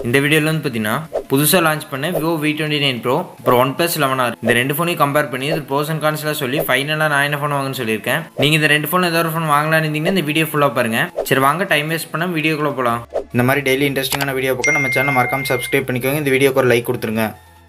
இந்த வீடியோல வந்து பாத்தீங்கன்னா புதுசா லான்ச் பண்ண Vivo V29 Pro அப்புறம் OnePlus 11R இந்த ரெண்டு ஃபோனையும் கம்பேர் பண்ணி இது pros and cons சொல்லி ஃபைனலா நான் என்ன ஃபோன் வாங்குன்னு சொல்லிருக்கேன். நீங்க இந்த ரெண்டு ஃபோன் ஏதாவது ஒரு ஃபோன் வாங்கலாம்னு இருந்தீங்கன்னா இந்த வீடியோ ஃபுல்லா பாருங்க. சரி வாங்க டைம் வேஸ்ட் பண்ணாம வீடியோக்குள்ள போலாம். இந்த மாதிரி டெய்லி இன்ட்ரெஸ்டிங்கான வீடியோ பார்க்க நம்ம சேனலை மறக்காம சப்ஸ்கிரைப் பண்ணிக்கோங்க. இந்த வீடியோக்கு ஒரு லைக் கொடுத்துருங்க.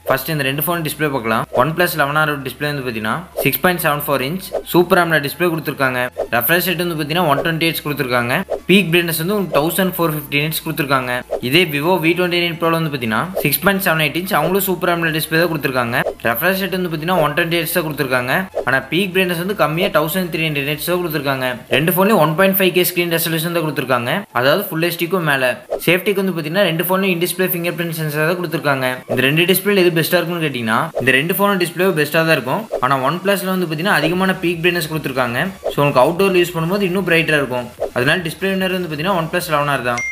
ஃபர்ஸ்ட் இந்த ரெண்டு ஃபோன் டிஸ்ப்ளே பார்க்கலாம். OnePlus 11R டிஸ்ப்ளே வந்து பார்த்தீங்கன்னா 6.74 inch சூப்பர் AMOLED டிஸ்ப்ளே கொடுத்துருக்காங்க. ரெஃப்ரெஷ் ரேட் வந்து பார்த்தீங்கன்னா 120 Hz கொடுத்துருக்காங்க. பீக் பிரைட்னஸ் வந்து 1450 nits கொடுத்துருக்காங்க. இதே Vivo V29 Pro வந்து பார்த்தீங்கன்னா 6.78 inch அவங்களும் சூப்பர் AMOLED டிஸ்ப்ளே தான் கொடுத்துருக்காங்க. ரெஃப்ரெஷ் ரேட் வந்து பார்த்தீங்கன்னா 120 Hz தான் கொடுத்துருக்காங்க. ஆனால் பீக் பிரைட்னஸ் வந்து கம்மியாக 1300 nits தான் கொடுத்துருக்காங்க. ரெண்டு ஃபோன்லையும் 1.5K ஸ்க்ரீன் ரெசல்யூஷன் தான் கொடுத்துருக்காங்க. அதாவது ஃபுல் ஹெச்டிக்கும் மேலே. சேஃப்டிக்கு வந்து பார்த்தீங்கன்னா ரெண்டு ஃபோன்லையும் in display fingerprint sensor தான் கொடுத்துருக்காங்க. இந்த ரெண்டு டிஸ்பிளே எது பெஸ்ட்டாக இருக்கும்னு கேட்டிங்கன்னா இந்த ரெண்டு ஃபோனும் டிஸ்பிளே பெஸ்ட்டாக தான் இருக்கும். ஆனால் OnePlusல வந்து பார்த்தீங்கன்னா அதிகமான பீக் பிரைட்னஸ் கொடுத்துருக்காங்க. ஸோ உங்களுக்கு அவுட்டோர் யூஸ் பண்ணும்போது இன்னும் பிரைட்டாக இருக்கும். அதனால டிஸ்பிளே வின்னர் வந்து பார்த்தீங்கன்னா OnePlus 11R தான்.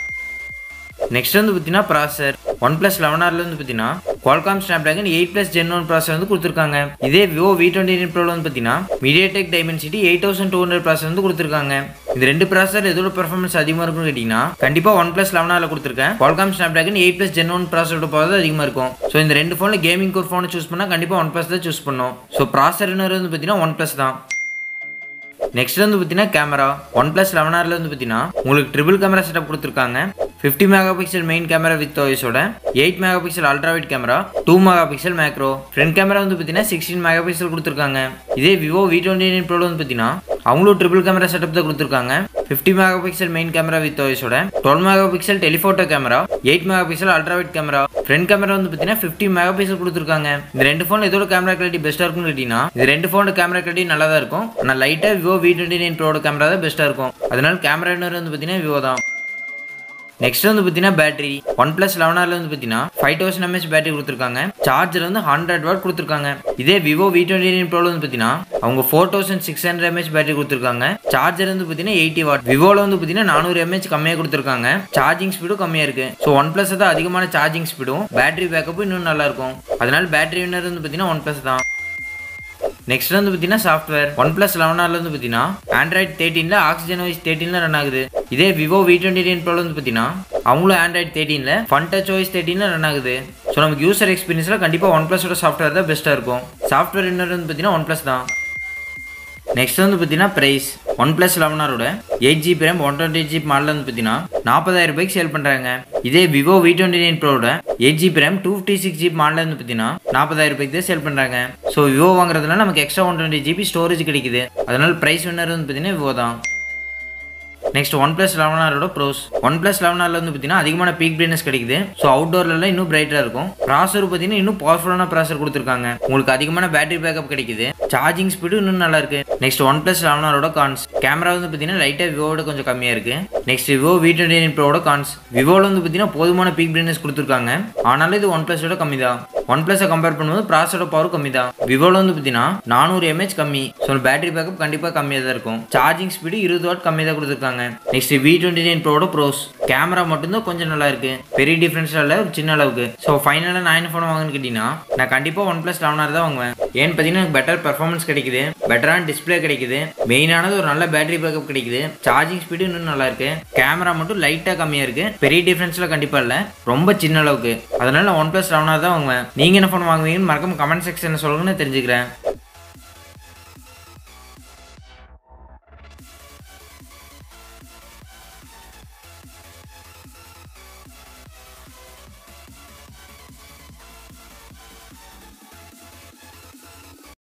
நெக்ஸ்ட் வந்து பார்த்தீங்கன்னா ப்ராசர் OnePlus 11Rல வந்து பார்த்தீங்கன்னா Qualcomm Snapdragon 8+ Gen 1 ப்ராசர் வந்து கொடுத்துருக்காங்க. இதே Vivo V29 Pro வந்து பார்த்தீங்கன்னா MediaTek Dimensity 8200 ப்ராசர் வந்து கொடுத்துருக்காங்க. இந்த ரெண்டு ப்ராசர் எதோட பெர்ஃபார்மன்ஸ் அதிகமாக இருக்கும்னு கேட்டிங்கன்னா கண்டிப்பாக OnePlus 11Rல கொடுத்துருக்கேன். Qualcomm Snapdragon 8+ Gen 1 ப்ராசரோட பவர் தான் அதிகமாக இருக்கும். ஸோ இந்த ரெண்டு ஃபோனில் கேமிங் ஒரு ஃபோனை சூஸ் பண்ணால் கண்டிப்பாக OnePlus தான் சூஸ் பண்ணணும். ஸோ ப்ராசர் வந்து பார்த்தீங்கன்னா OnePlus தான். நெக்ஸ்ட் வந்து பார்த்தீங்கன்னா கேமரா OnePlus 11Rல வந்து பார்த்தீங்கன்னா உங்களுக்கு ட்ரிபிள் கேமரா செட்டப் கொடுத்துருக்காங்க. 50 மெகாபிக்சல் மெயின் கேமரா வித் OIS-ஓட 8 megapixel ultra wide camera 2 megapixel macro. Front camera வந்து பார்த்தீங்கன்னா 16 மெகாபிக்சல் கொடுத்துருக்காங்க. இதே Vivo V29 Pro வந்து பார்த்தீங்கன்னா அவங்களும் ட்ரிபிள் கேமரா செட்டப் தான் கொடுத்துருக்காங்க. 50 மெகாபிக்சல் மெயின் கேமரா வித் OIS-ஓட 12 megapixel telephoto camera 8 megapixel ultra wide camera. Front camera வந்து பார்த்தீங்கன்னா 50 மெகாபிக்சல் கொடுத்துருக்காங்க. இந்த ரெண்டு ஃபோன் எதோட கேமரா குவாலிட்டி பெஸ்ட்டாக இருக்கும்னு கேட்டிங்கன்னா இந்த ரெண்டு ஃபோனோட கேமரா குவாலிட்டி நல்லா தான் இருக்கும். ஆனால் லைட்டாக Vivo V29 Pro கேமரா தான் பெஸ்ட்டாக இருக்கும். அதனால கேமரா வின்னர் வந்து பார்த்தீங்கன்னா Vivo தான். நெக்ஸ்ட் வந்து பார்த்தீங்கன்னா பேட்டரி OnePlus 11Rல வந்து பார்த்தீங்கன்னா 5000 mAh பேட்டரி கொடுத்துருக்காங்க. சார்ஜர் வந்து 100 வாட் கொடுத்துருக்காங்க. இதே Vivo V29 Pro வந்து பார்த்தீங்கன்னா அவங்க 4600 mAh பேட்டரி கொடுத்துருக்காங்க. சார்ஜர் வந்து பார்த்தீங்கன்னா 80 வாட். விவோல வந்து பார்த்தீங்கன்னா 400 mAh கம்மியாக கொடுத்துருக்காங்க. சார்ஜிங் ஸ்பீடும் கம்மியாக இருக்கு. ஸோ OnePlus தான் அதிகமான சார்ஜிங் ஸ்பீடும் பேட்டரி பேக்கப்பும் இன்னும் நல்லா இருக்கும். அதனால பேட்டரி வின்னர் வந்து பார்த்தீங்கன்னா OnePlus தான். நெக்ஸ்ட் வந்து பார்த்தீங்கன்னா சாஃப்ட்வேர் OnePlus 11Rல வந்து பார்த்தீங்கன்னா Android 13ல Oxygen OS 13ல ரன் ஆகுது. இதே Vivo V29 Pro வந்து பார்த்தீங்கன்னா அவங்களும் Android 13ல FunTouch OS 13ல ரன் ஆகுது. ஸோ நமக்கு யூசர் எக்ஸ்பீரியன்ஸ்ல கண்டிப்பாக OnePlusோட சாஃப்ட்வேர் தான் பெஸ்ட்டாக இருக்கும். சாஃப்ட்வேர் வின்னர் வந்து பார்த்தீங்கன்னா OnePlus தான். நெக்ஸ்ட் வந்து பார்த்தீங்கன்னா ப்ரைஸ் OnePlus 11Rோட 8GB RAM 128GB மாடல் வந்து பார்த்தீங்கன்னா 40,000 ரூபாய்க்கு சேல் பண்ணுறாங்க. இதே Vivo V29 Proவோட 8GB RAM 256GB model வந்து பார்த்தீங்கன்னா 40,000 ரூபாய்க்கு தான் சேல் பண்ணுறாங்க. ஸோ Vivo வாங்குறதுனால நமக்கு எக்ஸ்ட்ரா 120GB ஸ்டோரேஜ் கிடைக்குது. அதனால ப்ரைஸ் வின்னர் வந்து பார்த்தீங்கன்னா Vivo தான். நெக்ஸ்ட் OnePlus 11Rோட ப்ரோஸ் OnePlus 11Rல வந்து பார்த்தீங்கன்னா அதிகமான பீக் பிரைட்னஸ் கிடைக்குது. ஸோ அவுட்டோர்லாம் இன்னும் பிரைட்டாக இருக்கும். ப்ராசர் பார்த்தீங்கன்னா இன்னும் பவர்ஃபுல்லான ப்ராசர் கொடுத்துருக்காங்க. உங்களுக்கு அதிகமான பேட்டரி பேக்கப் கிடைக்குது. சார்ஜிங் ஸ்பீடு இன்னும் நல்லா இருக்கு. நெக்ஸ்ட் OnePlus 11Rோட கான்ஸ் கேமரா வந்து பார்த்தீங்கன்னா லைட்டாக விவோட கொஞ்சம் கம்மியாக இருக்கு. நெக்ஸ்ட் Vivo V29 Proவோட கான்ஸ் விவோல வந்து பார்த்தீங்கன்னா போதுமான பீக் பிரைட்னஸ் கொடுத்துருக்காங்க. ஆனாலும் இது OnePlusோட கம்மி தான். OnePlus கம்பேர் பண்ணும்போது ப்ராசரோட பவர் கம்மி தான். விவோல வந்து பார்த்தீங்கன்னா 400 mAh கம்மி. ஸோ பேட்டரி பேக்கப் கண்டிப்பாக கம்மியாக தான் இருக்கும். சார்ஜிங் ஸ்பீடு 20 வாட் கம்மி தான் கொடுத்துருக்காங்க. நெக்ஸ்ட் V29 Proவோட ப்ரோஸ் கேமரா மட்டும்தான் கொஞ்சம் நல்லா இருக்கு. பெரிய டிஃபரன்ஸ் இல்லை, ஒரு சின்ன அளவுக்கு. ஸோ ஃபைனலாக நான் என்ன ஃபோன் வாங்குன்னு கேட்டீங்கன்னா நான் கண்டிப்பாக OnePlus 11R தான் வாங்குவேன். ஏன்னு பார்த்தீங்கன்னா எனக்கு பெட்டர் பெர்ஃபார்மன்ஸ் கிடைக்குது, பெட்டரான டிஸ்பிளே கிடைக்குது, மெயினானது ஒரு நல்ல பேட்டரி பேக்கப் கிடைக்குது, சார்ஜிங் ஸ்பீடு இன்னும் நல்லா இருக்கு, கேமரா மட்டும் லைட்டாக கம்மியாக இருக்கு. பெரிய டிஃபரன்ஸ்ல கண்டிப்பாக இல்லை, ரொம்ப சின்ன அளவுக்கு. அதனால நான் OnePlus 11R தான் வாங்குவேன். நீங்க என்ன ஃபோன் வாங்குவீங்கன்னு மறக்காம கமெண்ட் செக்ஷன்ல சொல்லுங்கன்னு தெரிஞ்சுக்கிறேன்.